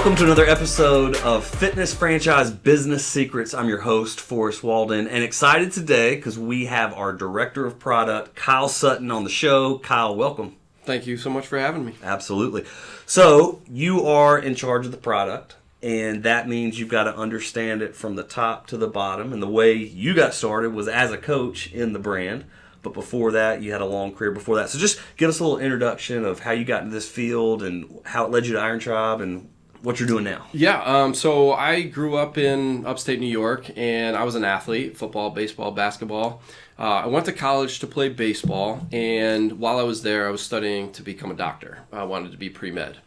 Welcome to another episode of Fitness Franchise Business Secrets. I'm your host, Forrest Walden, and excited today because we have our Director of Product, Kyle Sutton, on the show. Kyle, welcome. Thank you so much for having me. Absolutely. So, you are in charge of the product, and that means you've got to understand it from the top to the bottom, and the way you got started was as a coach in the brand. But before that, you had a long career before that. So just give us a little introduction of how you got into this field and how it led you to Iron Tribe and what you're doing now. Yeah, so I grew up in upstate New York, and I was an athlete, football, baseball, basketball. I went to college to play baseball, and while I was there, I was studying to become a doctor. I wanted to be pre-med.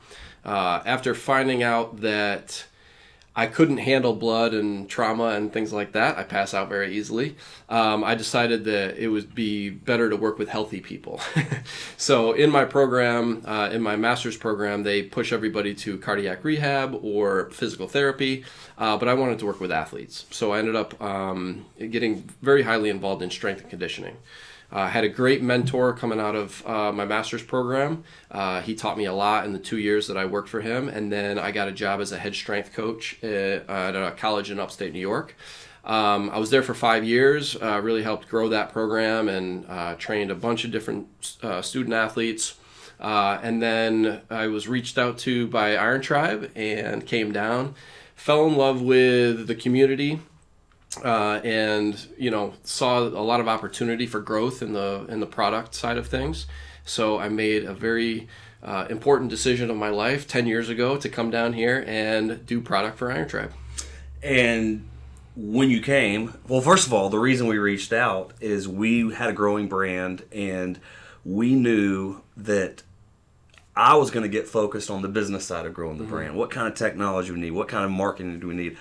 After finding out that I couldn't handle blood and trauma and things like that, I pass out very easily, I decided that it would be better to work with healthy people. So in my program, in my master's program, they push everybody to cardiac rehab or physical therapy, but I wanted to work with athletes. So I ended up getting very highly involved in strength and conditioning. I had a great mentor coming out of my master's program. He taught me a lot in the 2 years that I worked for him, and then I got a job as a head strength coach at a college in upstate New York. I was there for 5 years, really helped grow that program and trained a bunch of different student athletes. And then I was reached out to by Iron Tribe and came down, fell in love with the community. And saw a lot of opportunity for growth in the product side of things. So I made a very important decision of my life 10 years ago to come down here and do product for Iron Tribe. And when you came, well, first of all, the reason we reached out is we had a growing brand, and we knew that I was going to get focused on the business side of growing the brand. What kind of technology we need? What kind of marketing do we need?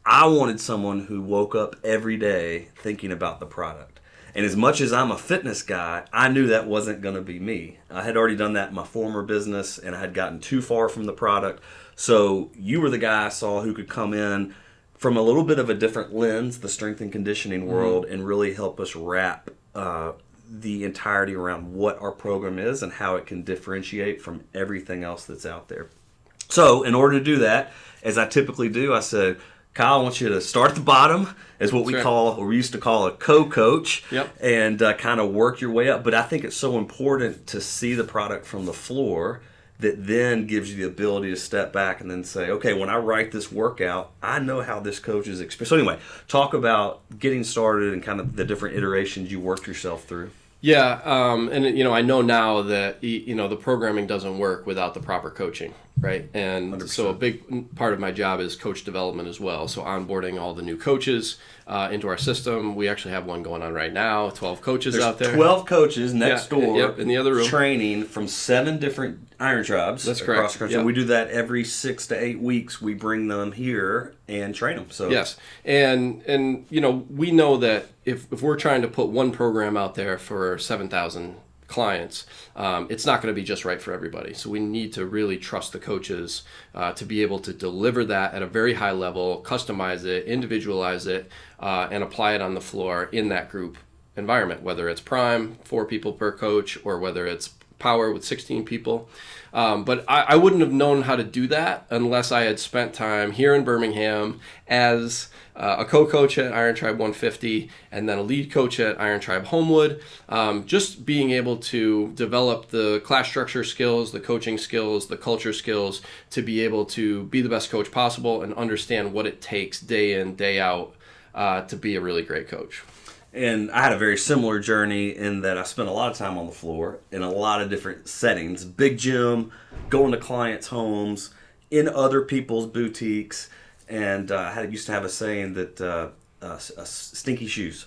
I wanted someone who woke up every day thinking about the product. And as much as I'm a fitness guy, I knew that wasn't going to be me. I had already done that in my former business, and I had gotten too far from the product. So you were the guy I saw who could come in from a little bit of a different lens, the strength and conditioning world, and really help us wrap the entirety around what our program is and how it can differentiate from everything else that's out there. So in order to do that, as I typically do, I said, Kyle, I want you to start at the bottom as what we used to call a co-coach, and kind of work your way up. But I think it's so important to see the product from the floor that then gives you the ability to step back and then say, okay, when I write this workout, I know how this coach is experienced. So anyway, talk about getting started and kind of the different iterations you worked yourself through. Yeah, and I know now that the programming doesn't work without the proper coaching, right? And 100%. So a big part of my job is coach development as well. So onboarding all the new coaches into our system. We actually have one going on right now. 12 coaches There's out there. 12 coaches next door. In the other room. Training from 7 different Iron Tribes. That's across correct. the country. We do that every 6 to 8 weeks. We bring them here and train them. So yes, and we know that if we're trying to put one program out there for 7,000 clients, it's not going to be just right for everybody. So we need to really trust the coaches to be able to deliver that at a very high level, customize it, individualize it, and apply it on the floor in that group environment, whether it's Prime, 4 people per coach, or whether it's Power with 16 people. But I wouldn't have known how to do that unless I had spent time here in Birmingham as a co-coach at Iron Tribe 150 and then a lead coach at Iron Tribe Homewood. Just being able to develop the class structure skills, the coaching skills, the culture skills to be able to be the best coach possible and understand what it takes day in, day out to be a really great coach. And I had a very similar journey in that I spent a lot of time on the floor in a lot of different settings. Big gym, going to clients' homes, in other people's boutiques. And I used to have a saying that stinky shoes.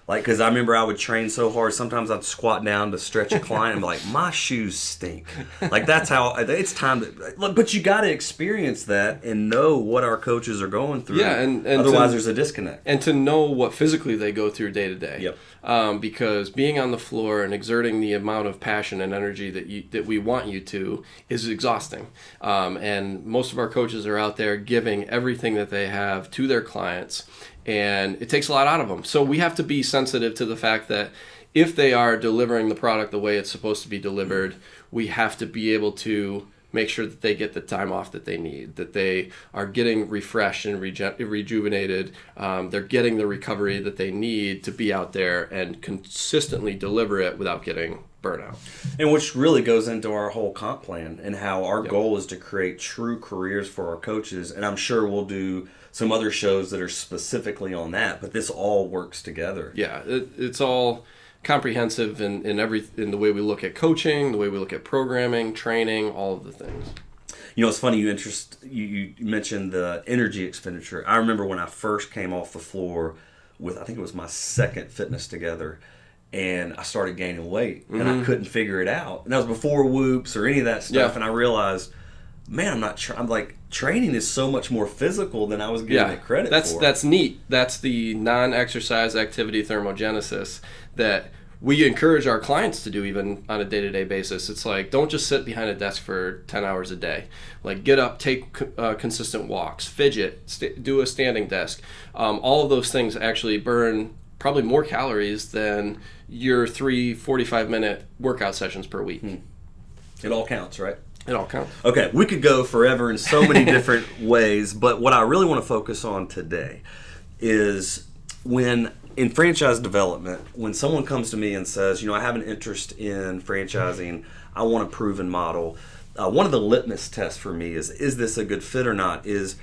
Like, because I remember I would train so hard, sometimes I'd squat down to stretch a client and be like, my shoes stink. Like, that's how, it's time to, but you got to experience that and know what our coaches are going through. Yeah, and otherwise there's a disconnect. And to know what physically they go through day to day. Yep. Because being on the floor and exerting the amount of passion and energy that we want you to is exhausting. And most of our coaches are out there giving everything that they have to their clients. And it takes a lot out of them. So we have to be sensitive to the fact that if they are delivering the product the way it's supposed to be delivered, we have to be able to make sure that they get the time off that they need, that they are getting refreshed and rejuvenated. They're getting the recovery that they need to be out there and consistently deliver it without getting burnout. And which really goes into our whole comp plan and how our goal is to create true careers for our coaches. And I'm sure we'll do some other shows that are specifically on that, but this all works together. Yeah, it's all comprehensive in the way we look at coaching, the way we look at programming, training, all of the things. You know, it's funny you mentioned the energy expenditure. I remember when I first came off the floor with, I think it was my second Fitness Together, and I started gaining weight, and I couldn't figure it out. And that was before whoops or any of that stuff, and I realized, man, I'm like, training is so much more physical than I was giving it credit for. That's neat. That's the non-exercise activity thermogenesis that we encourage our clients to do even on a day-to-day basis. It's like, don't just sit behind a desk for 10 hours a day. Like, get up, take consistent walks, fidget, do a standing desk. All of those things actually burn probably more calories than your 3 45-minute workout sessions per week. It all counts, right? It all counts. Okay, we could go forever in so many different ways, but what I really want to focus on today is when in franchise development, when someone comes to me and says, you know, I have an interest in franchising, I want a proven model, one of the litmus tests for me is this a good fit or not, is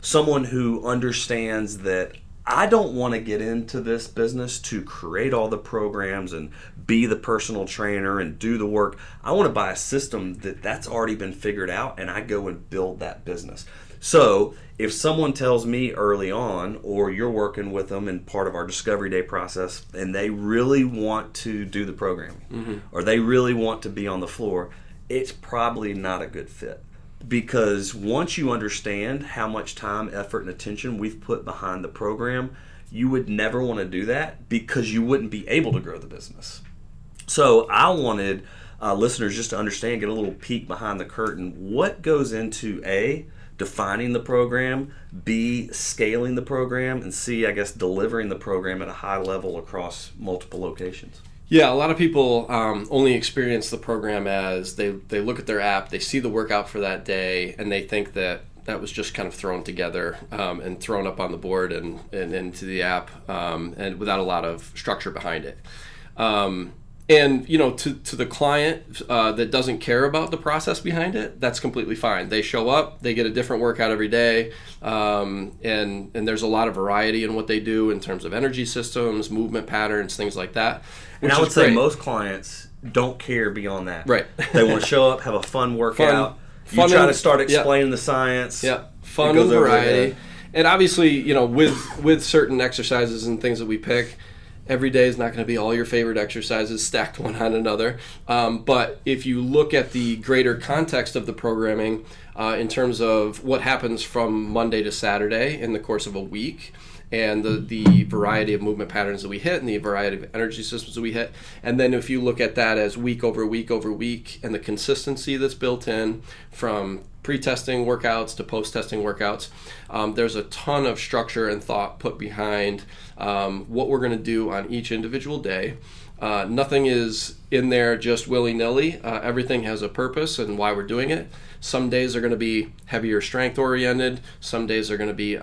someone who understands that I don't want to get into this business to create all the programs and be the personal trainer and do the work. I want to buy a system that's already been figured out, and I go and build that business. So if someone tells me early on, or you're working with them in part of our Discovery Day process, and they really want to do the programming, or they really want to be on the floor, it's probably not a good fit. Because once you understand how much time, effort, and attention we've put behind the program, you would never want to do that because you wouldn't be able to grow the business. So I wanted listeners just to understand, get a little peek behind the curtain, what goes into A, defining the program, B, scaling the program, and C, I guess, delivering the program at a high level across multiple locations. Yeah, a lot of people only experience the program as they look at their app, they see the workout for that day, and they think that was just kind of thrown together and thrown up on the board and into the app, and without a lot of structure behind it. And, you know, to the client that doesn't care about the process behind it, that's completely fine. They show up, they get a different workout every day, and there's a lot of variety in what they do in terms of energy systems, movement patterns, things like that. And I would say most clients don't care beyond that. Right. They want to show up, have a fun workout. You try to start explaining the science. Yeah, fun and variety. And obviously, you know, with certain exercises and things that we pick, every day is not going to be all your favorite exercises stacked one on another. But if you look at the greater context of the programming in terms of what happens from Monday to Saturday in the course of a week, and the variety of movement patterns that we hit and the variety of energy systems that we hit, and then if you look at that as week over week over week and the consistency that's built in from pre-testing workouts to post-testing workouts, there's a ton of structure and thought put behind what we're going to do on each individual day. Nothing is in there just willy-nilly. Everything has a purpose and why we're doing it. Some days are going to be heavier strength oriented. Some days are going to be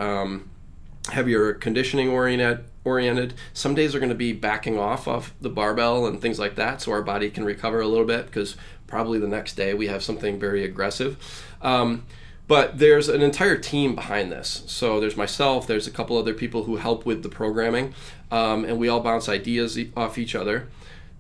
heavier conditioning oriented. Some days are going to be backing off the barbell and things like that, so our body can recover a little bit, because probably the next day we have something very aggressive. But there's an entire team behind this. So there's myself, there's a couple other people who help with the programming, and we all bounce ideas off each other.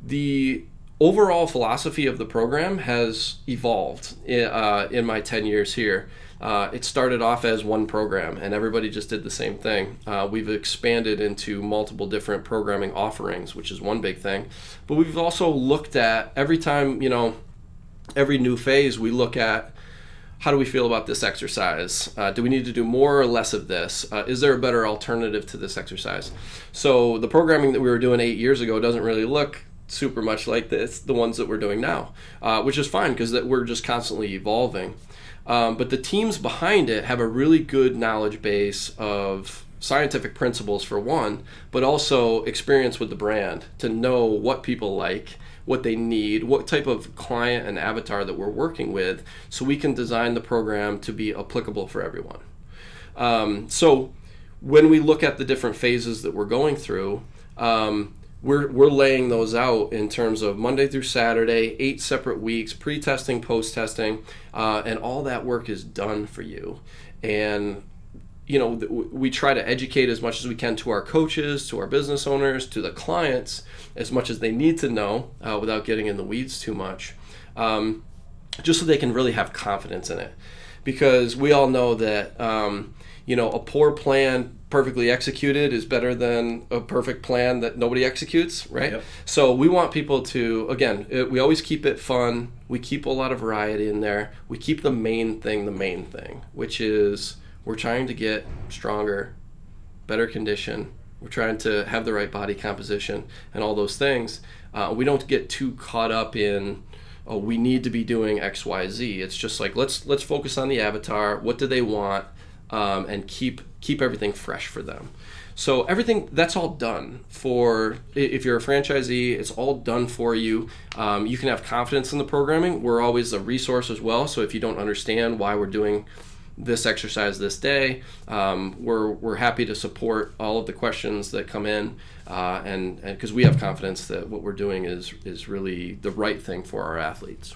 The overall philosophy of the program has evolved in my 10 years here. It started off as one program, and everybody just did the same thing. We've expanded into multiple different programming offerings, which is one big thing. But we've also looked at, every time, you know, every new phase, we look at, how do we feel about this exercise? Do we need to do more or less of this? Is there a better alternative to this exercise? So the programming that we were doing 8 years ago doesn't really look super much like the ones that we're doing now, which is fine, because we're just constantly evolving. But the teams behind it have a really good knowledge base of scientific principles for one, but also experience with the brand to know what people like, what they need, what type of client and avatar that we're working with, so we can design the program to be applicable for everyone. So when we look at the different phases that we're going through, we're laying those out in terms of Monday through Saturday, 8 separate weeks, pre-testing, post-testing, and all that work is done for you. And we try to educate as much as we can to our coaches, to our business owners, to the clients, as much as they need to know without getting in the weeds too much, just so they can really have confidence in it. Because we all know that a poor plan perfectly executed is better than a perfect plan that nobody executes, right? Yep. So we want people to, again, we always keep it fun. We keep a lot of variety in there. We keep the main thing, which is we're trying to get stronger, better condition. We're trying to have the right body composition and all those things. We don't get too caught up in, we need to be doing X, Y, Z. It's just like, let's focus on the avatar. What do they want? And keep everything fresh for them. So everything, that's all done for, if you're a franchisee, it's all done for you. You can have confidence in the programming. We're always a resource as well. So if you don't understand why we're doing this exercise this day, we're happy to support all of the questions that come in, and because we have confidence that what we're doing is really the right thing for our athletes.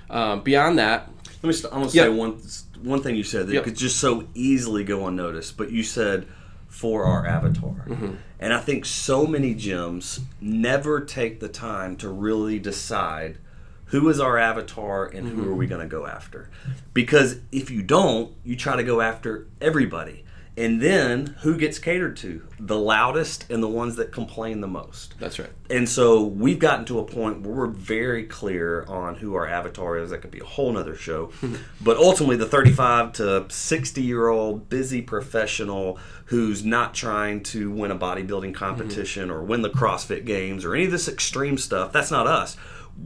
Beyond that, I'm going to say one thing you said that could just so easily go unnoticed, but you said for our avatar. Mm-hmm. And I think so many gyms never take the time to really decide who is our avatar and who are we going to go after. Because if you don't, you try to go after everybody. And then who gets catered to? The loudest and the ones that complain the most. That's right. And so we've gotten to a point where we're very clear on who our avatar is. That could be a whole nother show. But ultimately, the 35 to 60-year-old busy professional who's not trying to win a bodybuilding competition or win the CrossFit Games or any of this extreme stuff, that's not us.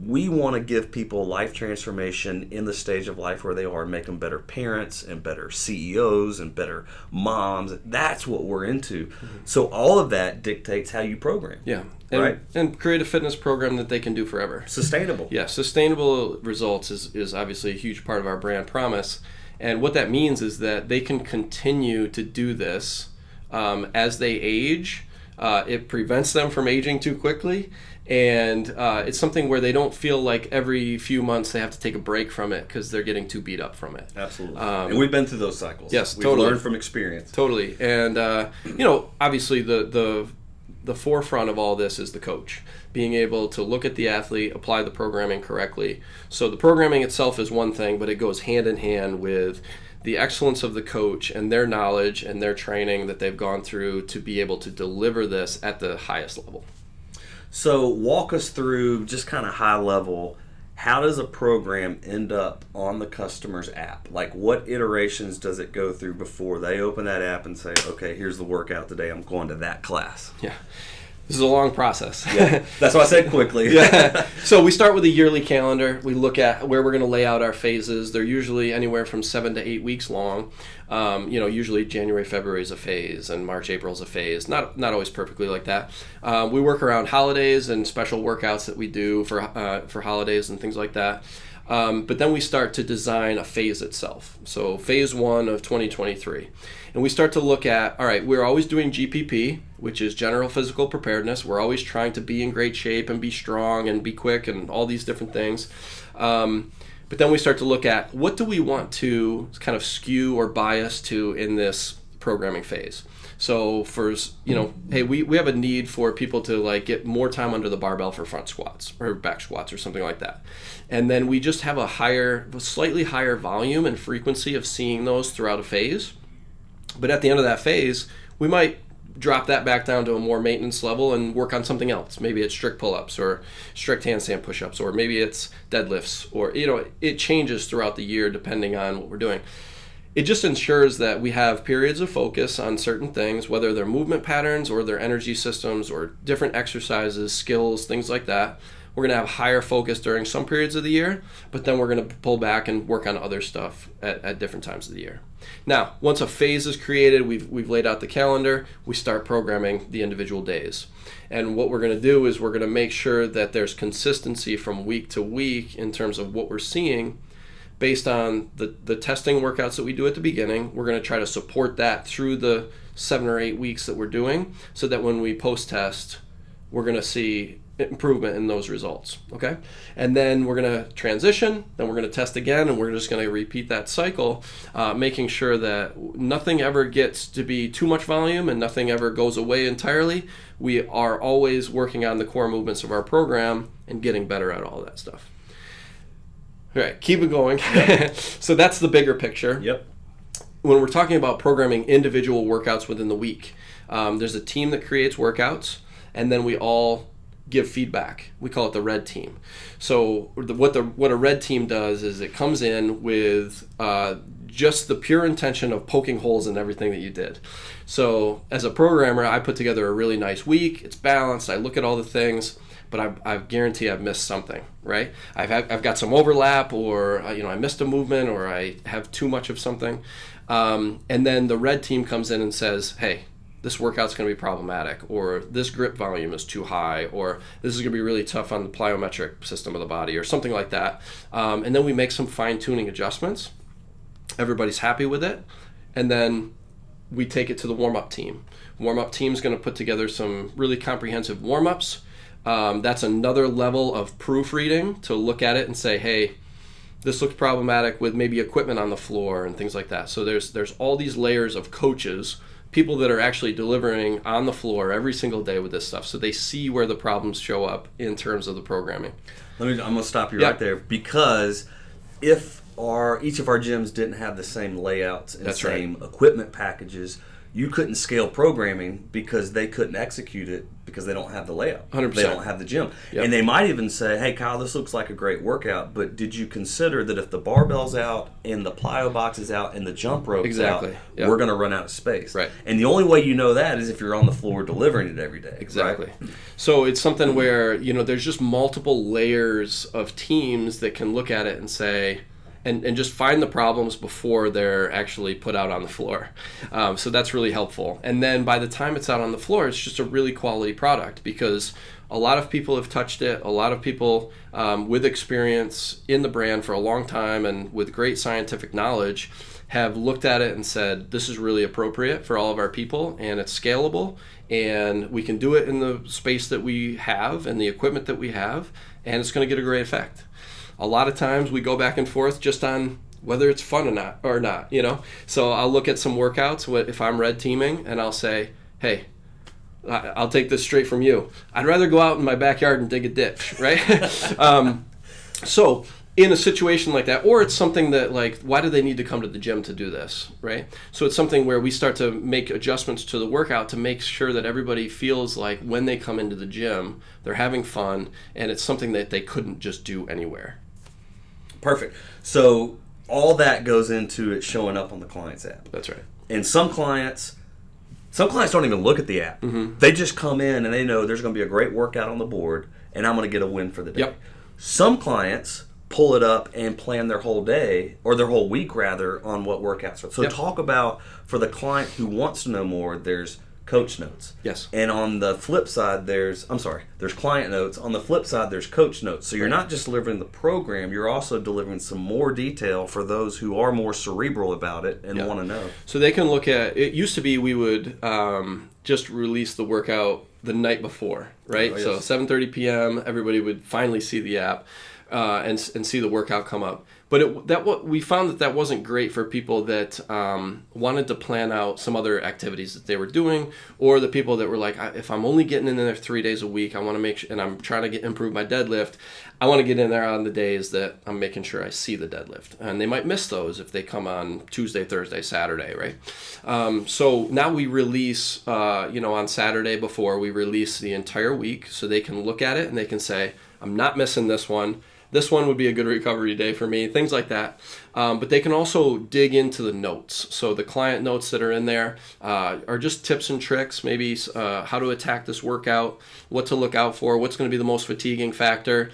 We want to give people life transformation in the stage of life where they are and make them better parents and better CEOs and better moms. That's what we're into. Mm-hmm. So all of that dictates how you program. Yeah. Right? And create a fitness program that they can do forever. Sustainable. Yeah. Sustainable results is obviously a huge part of our brand promise. And what that means is that they can continue to do this as they age. It prevents them from aging too quickly. And it's something where they don't feel like every few months they have to take a break from it because they're getting too beat up from it. Absolutely. And we've been through those cycles. Yes, we've totally. learned from experience. Totally. And, obviously the forefront of all this is the coach. Being able to look at the athlete, apply the programming correctly. So the programming itself is one thing, but it goes hand in hand with the excellence of the coach and their knowledge and their training that they've gone through to be able to deliver this at the highest level. So walk us through, just kind of high level, how does a program end up on the customer's app? Like, what iterations does it go through before they open that app and say, okay, here's the workout today, I'm going to that class? Yeah. This is a long process. Yeah, that's why I said quickly. Yeah. So we start with a yearly calendar. We look at where we're going to lay out our phases. They're usually anywhere from 7 to 8 weeks long. Usually January, February is a phase, and March, April is a phase. Not always perfectly like that. We work around holidays and special workouts that we do for holidays and things like that. But then we start to design a phase itself. So phase 1 of 2023. And we start to look at, all right, we're always doing GPP, which is general physical preparedness. We're always trying to be in great shape and be strong and be quick and all these different things. But then we start to look at what do we want to kind of skew or bias to in this programming phase. So for, hey, we have a need for people to like get more time under the barbell for front squats or back squats or something like that. And then we just have a slightly higher volume and frequency of seeing those throughout a phase. But at the end of that phase, we might drop that back down to a more maintenance level and work on something else. Maybe it's strict pull-ups or strict handstand push-ups, or maybe it's deadlifts, or, it changes throughout the year depending on what we're doing. It just ensures that we have periods of focus on certain things, whether they're movement patterns or their energy systems or different exercises, skills, things like that. We're going to have higher focus during some periods of the year, but then we're going to pull back and work on other stuff at different times of the year. Now, once a phase is created, we've laid out the calendar, we start programming the individual days. And what we're going to do is we're going to make sure that there's consistency from week to week in terms of what we're seeing based on the testing workouts that we do at the beginning. We're going to try to support that through the 7 or 8 weeks that we're doing so that when we post-test, we're going to see improvement in those results, okay? And then we're going to transition, then we're going to test again, and we're just going to repeat that cycle, making sure that nothing ever gets to be too much volume and nothing ever goes away entirely. We are always working on the core movements of our program and getting better at all that stuff. All right, keep it going. Yep. So that's the bigger picture. Yep. When we're talking about programming individual workouts within the week, there's a team that creates workouts, and then we all give feedback. We call it the red team. So what a red team does is it comes in with just the pure intention of poking holes in everything that you did. So as a programmer, I put together a really nice week. It's balanced. I look at all the things, but I guarantee I've missed something, right? I've got some overlap, or I missed a movement, or I have too much of something. And then the red team comes in and says, hey, this workout's going to be problematic, or this grip volume is too high, or this is going to be really tough on the plyometric system of the body, or something like that. And then we make some fine-tuning adjustments. Everybody's happy with it. And then we take it to the warm-up team. Warm-up team's going to put together some really comprehensive warm-ups. That's another level of proofreading to look at it and say, hey, this looks problematic with maybe equipment on the floor and things like that. So there's all these layers of coaches, people that are actually delivering on the floor every single day with this stuff, so they see where the problems show up in terms of the programming. I'm going to stop you right there, because if each of our gyms didn't have the same layouts and same equipment packages, you couldn't scale programming because they couldn't execute it because they don't have the layout. 100%. They don't have the gym. Yep. And they might even say, hey, Kyle, this looks like a great workout, but did you consider that if the barbell's out and the plyo box is out and the jump rope's out, Yep. we're going to run out of space. Right. And the only way you know that is if you're on the floor delivering it every day. Exactly. Right? So it's something where, there's just multiple layers of teams that can look at it and say, and just find the problems before they're actually put out on the floor. So that's really helpful. And then by the time it's out on the floor, it's just a really quality product, because a lot of people have touched it. A lot of people with experience in the brand for a long time and with great scientific knowledge have looked at it and said, this is really appropriate for all of our people, and it's scalable, and we can do it in the space that we have and the equipment that we have, and it's going to get a great effect. A lot of times we go back and forth just on whether it's fun or not. So I'll look at some workouts if I'm red teaming, and I'll say, hey, I'll take this straight from you. I'd rather go out in my backyard and dig a ditch, right? So in a situation like that, or it's something that, like, why do they need to come to the gym to do this, right? So it's something where we start to make adjustments to the workout to make sure that everybody feels like when they come into the gym, they're having fun, and it's something that they couldn't just do anywhere. Perfect. So all that goes into it showing up on the client's app. That's right. And some clients don't even look at the app. Mm-hmm. They just come in and they know there's going to be a great workout on the board, and I'm going to get a win for the day. Yep. Some clients pull it up and plan their whole day, or their whole week rather, on what workouts are. So talk about, for the client who wants to know more, there's coach notes. Yes. And on the flip side, there's client notes. On the flip side, there's coach notes. So you're not just delivering the program, you're also delivering some more detail for those who are more cerebral about it and want to know. So they can look at, it used to be we would just release the workout the night before, right? Oh, yes. So 7:30 p.m., everybody would finally see the app and see the workout come up. But we found that wasn't great for people that wanted to plan out some other activities that they were doing, or the people that were like, if I'm only getting in there 3 days a week, I want to make sure, and I'm trying to improve my deadlift, I want to get in there on the days that I'm making sure I see the deadlift. And they might miss those if they come on Tuesday, Thursday, Saturday, right? So now we release, on Saturday before, we release the entire week, so they can look at it and they can say, I'm not missing this one. This one would be a good recovery day for me, things like that. But they can also dig into the notes. So the client notes that are in there are just tips and tricks, maybe how to attack this workout, what to look out for, what's going to be the most fatiguing factor,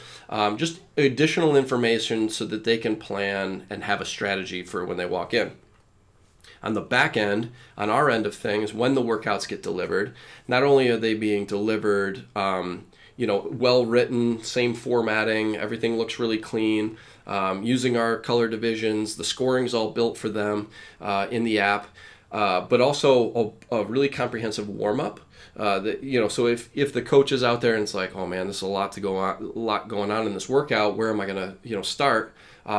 just additional information so that they can plan and have a strategy for when they walk in. On the back end, on our end of things, when the workouts get delivered, not only are they being delivered, well written, same formatting, everything looks really clean, using our color divisions, the scoring's all built for them in the app, but also a really comprehensive warm up. So if the coach is out there and it's like, oh man, there's a lot going on in this workout, where am I gonna start?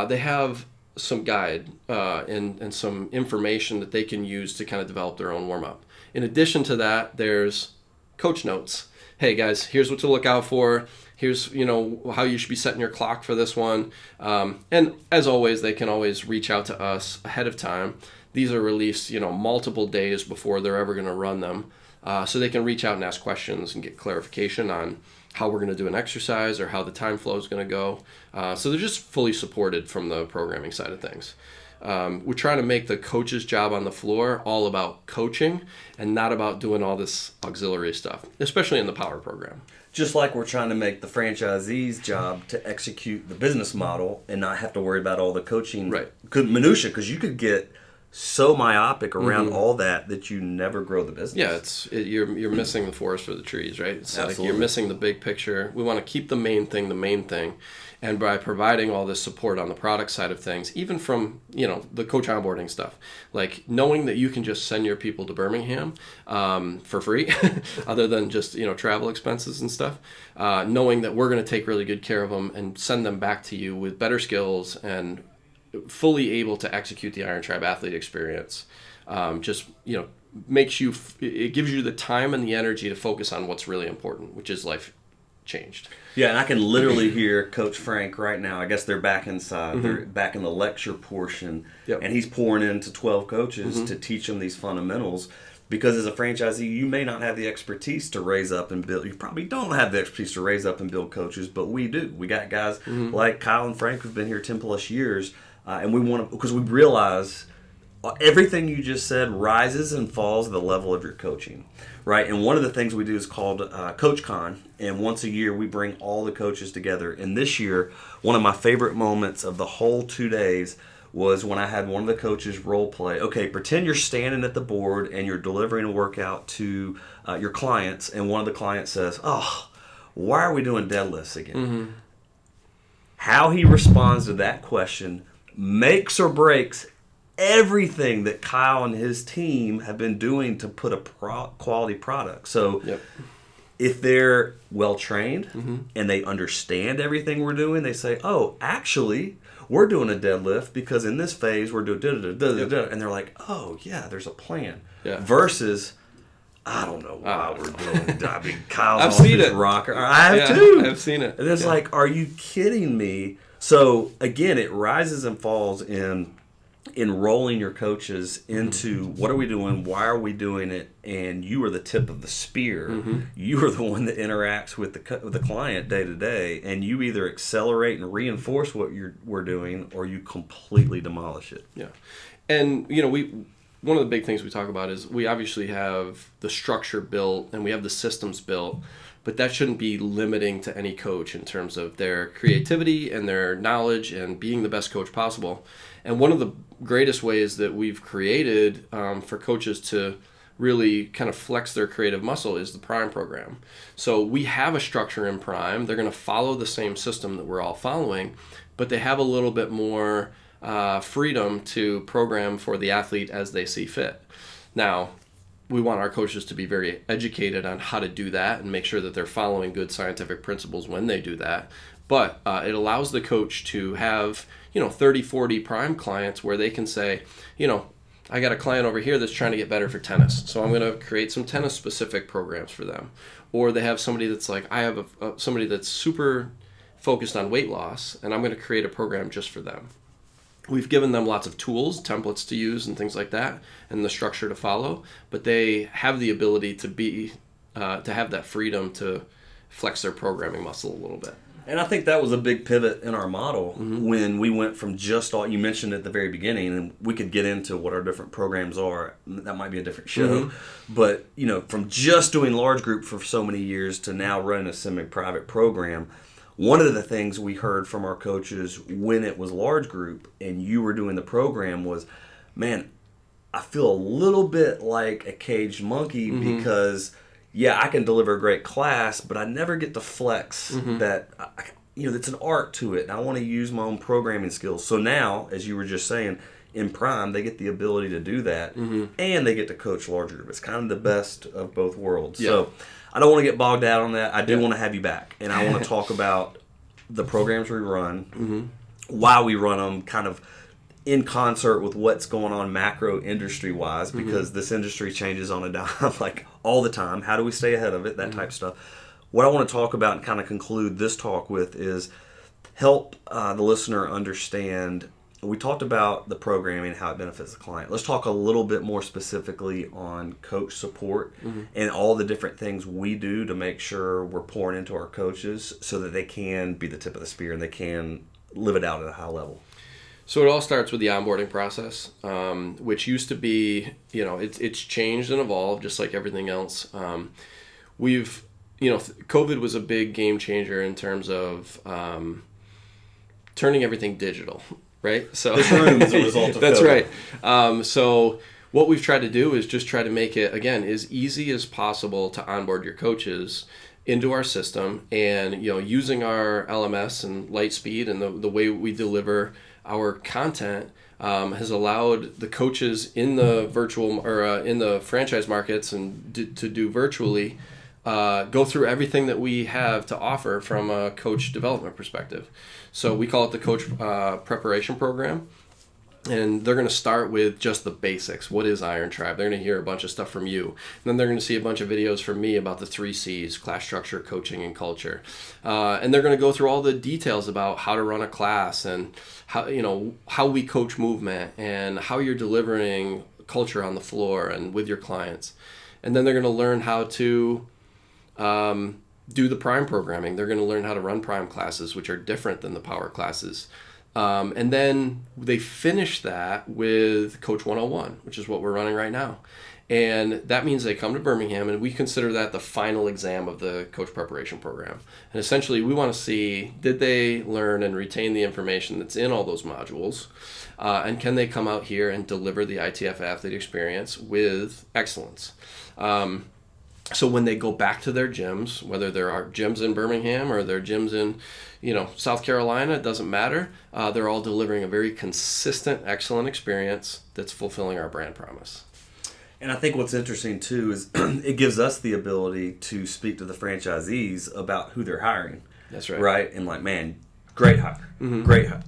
They have some guide and some information that they can use to kind of develop their own warm up. In addition to that, there's coach notes. Hey guys, here's what to look out for. Here's how you should be setting your clock for this one. And as always, they can always reach out to us ahead of time. These are released multiple days before they're ever going to run them. So they can reach out and ask questions and get clarification on how we're going to do an exercise or how the time flow is going to go. So they're just fully supported from the programming side of things. We're trying to make the coach's job on the floor all about coaching and not about doing all this auxiliary stuff, especially in the power program. Just like we're trying to make the franchisee's job to execute the business model and not have to worry about all the coaching minutia, because you could get so myopic around all that you never grow the business. Yeah, you're missing the forest for the trees, right? It's Absolutely. like you're missing the big picture. We want to keep the main thing, and by providing all this support on the product side of things, even from the coach onboarding stuff, like knowing that you can just send your people to Birmingham for free, other than just travel expenses and stuff. Knowing that we're going to take really good care of them and send them back to you with better skills and fully able to execute the Iron Tribe athlete experience, makes you, it gives you the time and the energy to focus on what's really important, which is life changed. Yeah, and I can literally hear Coach Frank right now. I guess they're back inside. They're back in the lecture portion, and he's pouring into 12 coaches to teach them these fundamentals. Because as a franchisee, you may not have the expertise to raise up and build. You probably don't have the expertise to raise up and build coaches, but we do. We got guys like Kyle and Frank who've been here 10 plus years. And we want to, because we realize everything you just said rises and falls the level of your coaching, right? And one of the things we do is called Coach Con, and once a year we bring all the coaches together. And this year, one of my favorite moments of the whole 2 days was when I had one of the coaches role play. Okay, pretend you're standing at the board and you're delivering a workout to your clients, and one of the clients says, "Oh, why are we doing deadlifts again?" How he responds to that question makes or breaks everything that Kyle and his team have been doing to put a quality product. So if they're well trained and they understand everything we're doing, they say, "Oh, actually, we're doing a deadlift because in this phase we're doing da-da-da-da-da-da." And they're like, "Oh yeah, there's a plan." Versus, I don't know why we're doing. I mean, Kyle's I've seen it. Rocker. I have too. I've seen it. And it's like, are you kidding me? So again, it rises and falls in enrolling your coaches into what are we doing, why are we doing it, and you are the tip of the spear. You are the one that interacts with the client day to day, and you either accelerate and reinforce what we're doing, or you completely demolish it. Yeah, and one of the big things we talk about is we obviously have the structure built and we have the systems built, but that shouldn't be limiting to any coach in terms of their creativity and their knowledge and being the best coach possible. And one of the greatest ways that we've created for coaches to really kind of flex their creative muscle is the Prime program. So we have a structure in Prime. They're going to follow the same system that we're all following, but they have a little bit more freedom to program for the athlete as they see fit. Now, we want our coaches to be very educated on how to do that and make sure that they're following good scientific principles when they do that. But it allows the coach to have 30, 40 Prime clients where they can say, I got a client over here that's trying to get better for tennis, so I'm going to create some tennis specific programs for them. Or they have somebody that's like, I have somebody that's super focused on weight loss, and I'm going to create a program just for them. We've given them lots of tools, templates to use and things like that, and the structure to follow, but they have the ability to have that freedom to flex their programming muscle a little bit. And I think that was a big pivot in our model when we went from just all, you mentioned at the very beginning, and we could get into what our different programs are. That might be a different show. But, from just doing large group for so many years to now running a semi-private program, one of the things we heard from our coaches when it was large group and you were doing the program was, man, I feel a little bit like a caged monkey because, yeah, I can deliver a great class, but I never get to flex that, it's an art to it. And I want to use my own programming skills. So now, as you were just saying, in Prime, they get the ability to do that, and they get to coach larger groups. It's kind of the best of both worlds. Yeah. So I don't want to get bogged down on that. I do want to have you back, and I want to talk about the programs we run, why we run them, kind of in concert with what's going on macro industry-wise, because this industry changes on a dime, like all the time. How do we stay ahead of it? That type of stuff. What I want to talk about and kind of conclude this talk with is help the listener understand. We talked about the programming and how it benefits the client. Let's talk a little bit more specifically on coach support and all the different things we do to make sure we're pouring into our coaches so that they can be the tip of the spear and they can live it out at a high level. So it all starts with the onboarding process, which used to be, it's changed and evolved just like everything else. COVID was a big game changer in terms of turning everything digital. Right, so this room is a result of that's COVID. Right. So what we've tried to do is just try to make it again as easy as possible to onboard your coaches into our system, and using our LMS and Lightspeed and the way we deliver our content has allowed the coaches in the virtual or in the franchise markets and to do virtually. Go through everything that we have to offer from a coach development perspective. So we call it the coach preparation program. And they're going to start with just the basics. What is Iron Tribe? They're going to hear a bunch of stuff from you. And then they're going to see a bunch of videos from me about the 3 C's, class structure, coaching, and culture. And they're going to go through all the details about how to run a class and how we coach movement and how you're delivering culture on the floor and with your clients. And then they're going to learn how to do the Prime programming. They're going to learn how to run Prime classes, which are different than the Power classes. And then they finish that with Coach 101, which is what we're running right now. And that means they come to Birmingham, and we consider that the final exam of the coach preparation program. And essentially, we want to see, did they learn and retain the information that's in all those modules? And can they come out here and deliver the ITF athlete experience with excellence? So when they go back to their gyms, whether there are gyms in Birmingham or there are gyms in, South Carolina, it doesn't matter. They're all delivering a very consistent, excellent experience that's fulfilling our brand promise. And I think what's interesting too is it gives us the ability to speak to the franchisees about who they're hiring. That's right. Right? And like, man, great hire. Great hire.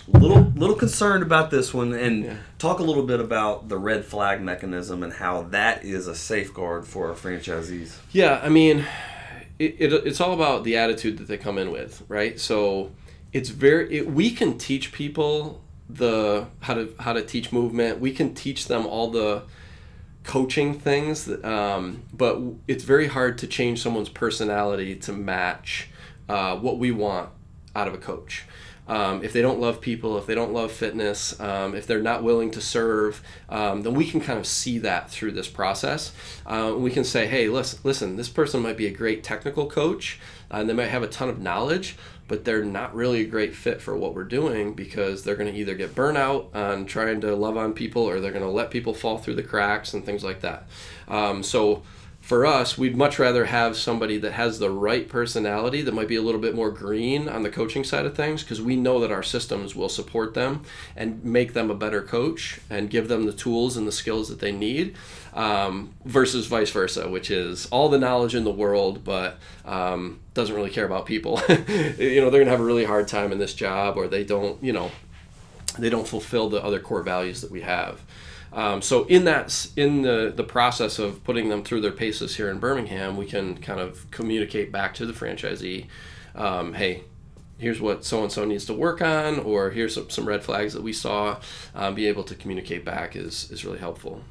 Little concerned about this one, and talk a little bit about the red flag mechanism and how that is a safeguard for our franchisees. Yeah, I mean, it's all about the attitude that they come in with, right? So we can teach people how to teach movement. We can teach them all the coaching things, but it's very hard to change someone's personality to match what we want out of a coach. If they don't love people, if they don't love fitness, if they're not willing to serve, then we can kind of see that through this process. We can say, hey, listen, this person might be a great technical coach, and they might have a ton of knowledge, but they're not really a great fit for what we're doing because they're going to either get burnout on trying to love on people, or they're going to let people fall through the cracks and things like that. So for us, we'd much rather have somebody that has the right personality that might be a little bit more green on the coaching side of things, because we know that our systems will support them and make them a better coach and give them the tools and the skills that they need, versus vice versa, which is all the knowledge in the world, but doesn't really care about people. They're going to have a really hard time in this job, or they don't fulfill the other core values that we have. So in the process of putting them through their paces here in Birmingham, we can kind of communicate back to the franchisee, hey, here's what so-and-so needs to work on, or here's some red flags that we saw. Be able to communicate back is really helpful.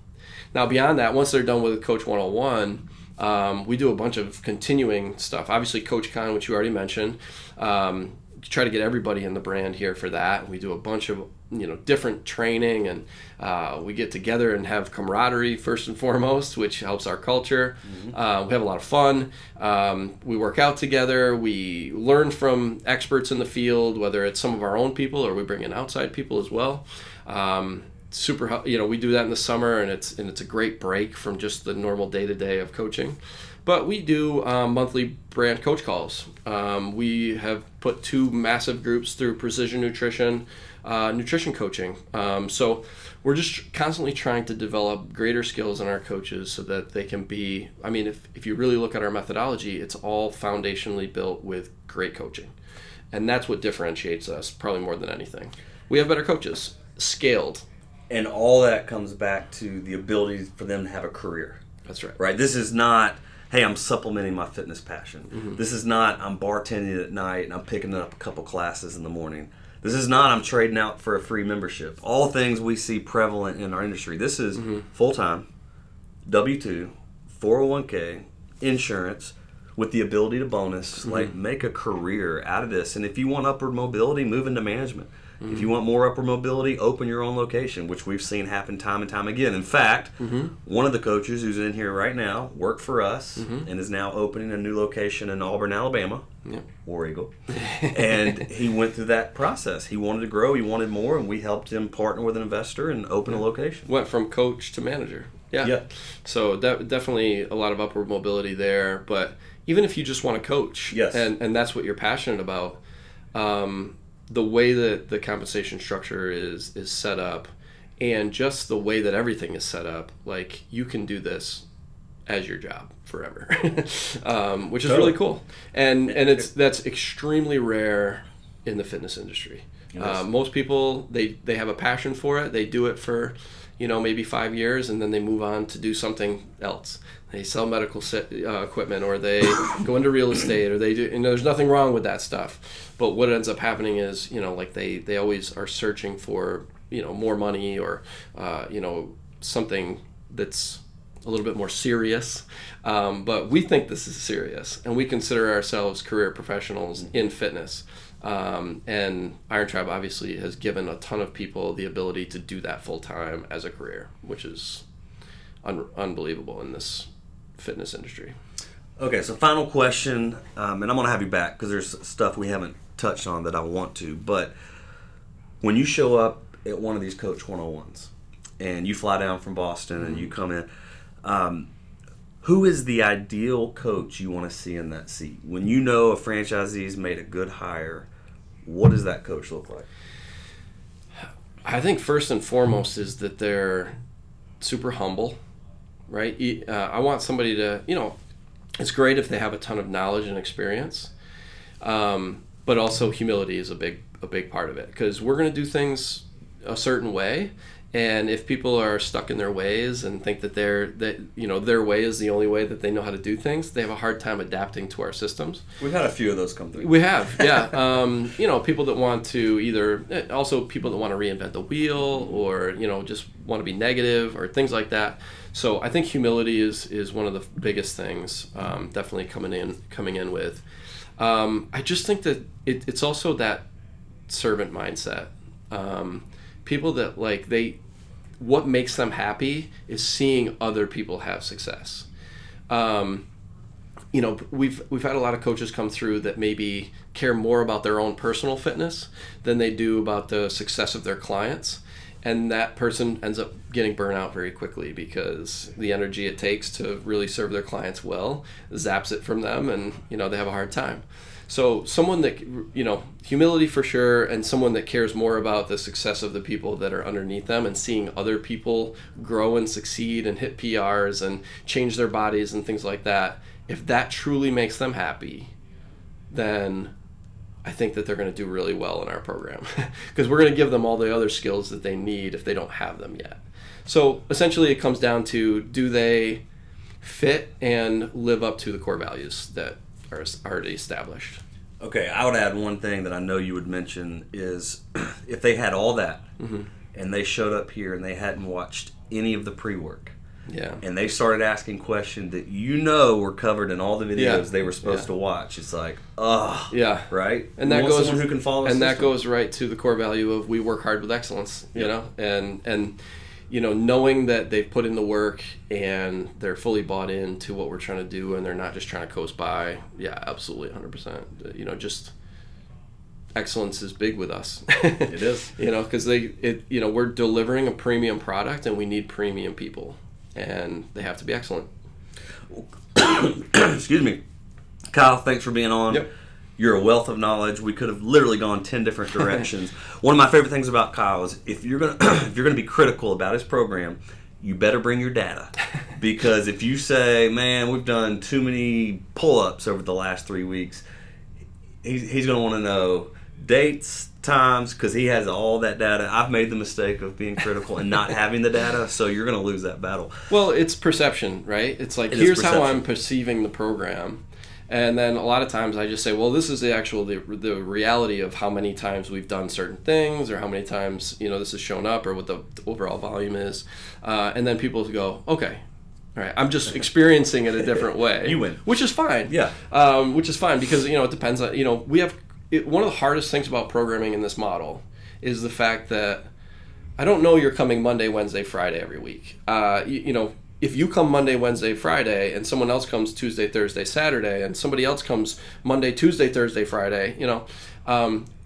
Now, beyond that, once they're done with Coach 101, we do a bunch of continuing stuff. Obviously, Coach Con, which you already mentioned, try to get everybody in the brand here for that. We do a bunch of different training, and we get together and have camaraderie first and foremost, which helps our culture. We have a lot of fun. We work out together. We learn from experts in the field, whether it's some of our own people or we bring in outside people as well. super, we do that in the summer, and it's a great break from just the normal day-to-day of coaching. But we do monthly brand coach calls. We have put 2 massive groups through precision nutrition coaching. So we're just constantly trying to develop greater skills in our coaches so that they can be, if you really look at our methodology, it's all foundationally built with great coaching. And that's what differentiates us probably more than anything. We have better coaches, scaled. And all that comes back to the ability for them to have a career. That's right. Right? This is not, hey, I'm supplementing my fitness passion. Mm-hmm. This is not, I'm bartending at night and I'm picking up a couple classes in the morning. This is not, I'm trading out for a free membership. All things we see prevalent in our industry. This is full-time, W-2, 401k, insurance, with the ability to bonus, like make a career out of this. And if you want upward mobility, move into management. If you want more upward mobility, open your own location, which we've seen happen time and time again. In fact, one of the coaches who's in here right now worked for us and is now opening a new location in Auburn, Alabama, War Eagle. And he went through that process. He wanted to grow, he wanted more, and we helped him partner with an investor and open a location. Went from coach to manager. Yeah. So definitely a lot of upward mobility there. But even if you just want to coach, and that's what you're passionate about, the way that the compensation structure is set up, and just the way that everything is set up, like you can do this as your job forever, which is really cool. And that's extremely rare in the fitness industry. Most people, they have a passion for it. They do it for, maybe 5 years, and then they move on to do something else. They sell medical equipment, or they go into real estate, or they do, and there's nothing wrong with that stuff. But what ends up happening is, they always are searching for, more money, or, something that's a little bit more serious. But we think this is serious, and we consider ourselves career professionals in fitness. And Iron Tribe obviously has given a ton of people the ability to do that full time as a career, which is unbelievable in this fitness industry. Okay, so final question, and I'm going to have you back because there's stuff we haven't touched on that I want to, but when you show up at one of these Coach 101s and you fly down from Boston and you come in, who is the ideal coach you want to see in that seat? When you know a franchisee's made a good hire, what does that coach look like? I think first and foremost is that they're super humble, right? I want somebody to, it's great if they have a ton of knowledge and experience, but also humility is a big part of it, because we're going to do things a certain way, and if people are stuck in their ways and think that their way is the only way that they know how to do things, they have a hard time adapting to our systems. We've had a few of those come through. We have, yeah. People that want to also people that want to reinvent the wheel, or just want to be negative, or things like that. So I think humility is one of the biggest things, definitely coming in with. I just think that it's also that servant mindset. People that what makes them happy is seeing other people have success. We've had a lot of coaches come through that maybe care more about their own personal fitness than they do about the success of their clients. And that person ends up getting burnt out very quickly, because the energy it takes to really serve their clients well zaps it from them, and they have a hard time. So someone that, humility for sure, and someone that cares more about the success of the people that are underneath them, and seeing other people grow and succeed and hit PRs and change their bodies and things like that. If that truly makes them happy, then I think that they're going to do really well in our program, because we're going to give them all the other skills that they need if they don't have them yet. So essentially it comes down to, do they fit and live up to the core values that are already established? Okay, I would add one thing that I know you would mention is if they had all that and they showed up here and they hadn't watched any of the pre-work, and they started asking questions that were covered in all the videos they were supposed to watch, it's like, right? And that goes someone who can follow and that goes right to the core value of we work hard with excellence, and knowing that they've put in the work and they're fully bought into what we're trying to do, and they're not just trying to coast by. Yeah, absolutely, 100%. excellence is big with us. It is. Because we're delivering a premium product, and we need premium people, and they have to be excellent. Excuse me. Kyle, thanks for being on. Yep. You're a wealth of knowledge. We could have literally gone 10 different directions. One of my favorite things about Kyle is if you're gonna be critical about his program, you better bring your data. Because if you say, man, we've done too many pull-ups over the last 3 weeks, he's going to want to know dates, times, because he has all that data. I've made the mistake of being critical and not having the data, so you're going to lose that battle. Well, it's perception, right? It's like, here's how I'm perceiving the program. And then a lot of times I just say, well, this is the reality of how many times we've done certain things, or how many times this has shown up, or what the overall volume is. And then people go, okay, all right, I'm just experiencing it a different way. You win. Which is fine. Yeah. Which is fine because, it depends on, one of the hardest things about programming in this model is the fact that I don't know you're coming Monday, Wednesday, Friday every week. If you come Monday, Wednesday, Friday, and someone else comes Tuesday, Thursday, Saturday, and somebody else comes Monday, Tuesday, Thursday, Friday,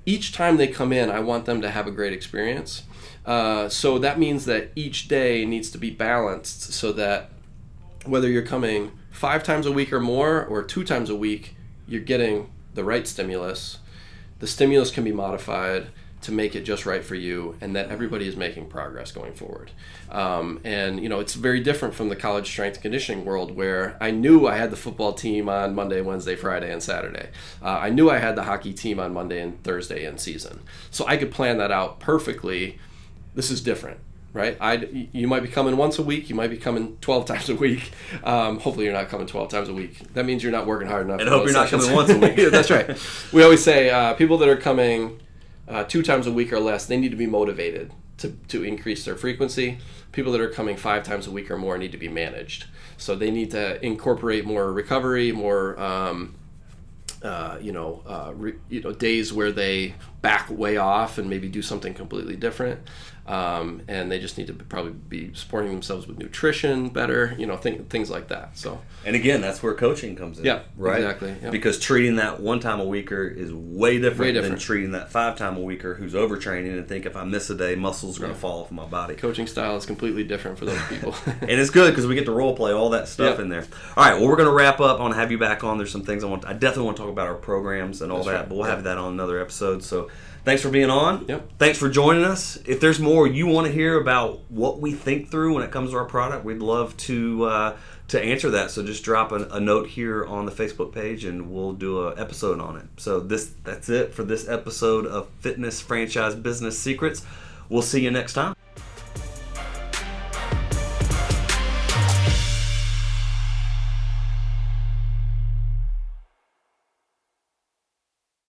each time they come in, I want them to have a great experience. So that means that each day needs to be balanced so that whether you're coming 5 times a week or more, or 2 times a week, you're getting the right stimulus. The stimulus can be modified to make it just right for you, and that everybody is making progress going forward. It's very different from the college strength and conditioning world, where I knew I had the football team on Monday, Wednesday, Friday, and Saturday. I knew I had the hockey team on Monday and Thursday in season. So I could plan that out perfectly. This is different, right? You might be coming once a week. You might be coming 12 times a week. Hopefully you're not coming 12 times a week. That means you're not working hard enough. And hope you're not coming once a week. Yeah, that's right. We always say people that are coming 2 times a week or less, they need to be motivated to increase their frequency. People that are coming 5 times a week or more need to be managed. So they need to incorporate more recovery, more days where they back way off and maybe do something completely different. And they just need to probably be supporting themselves with nutrition better, things like that. So, and again, that's where coaching comes in. Yeah, right? Exactly. Yeah. Because treating that 1 time a weeker is way different than treating that 5 time a weeker who's overtraining and think if I miss a day, muscles are going to fall off my body. Coaching style is completely different for those people. And it's good because we get to role play all that stuff in there. All right, well, we're going to wrap up. I want to have you back on. There's some things I definitely want to talk about our programs and all that, right. But we'll have that on another episode. So thanks for being on. Yep. Thanks for joining us. If there's more you want to hear about what we think through when it comes to our product, we'd love to answer that. So just drop a note here on the Facebook page and we'll do an episode on it. So that's it for this episode of Fitness Franchise Business Secrets. We'll see you next time.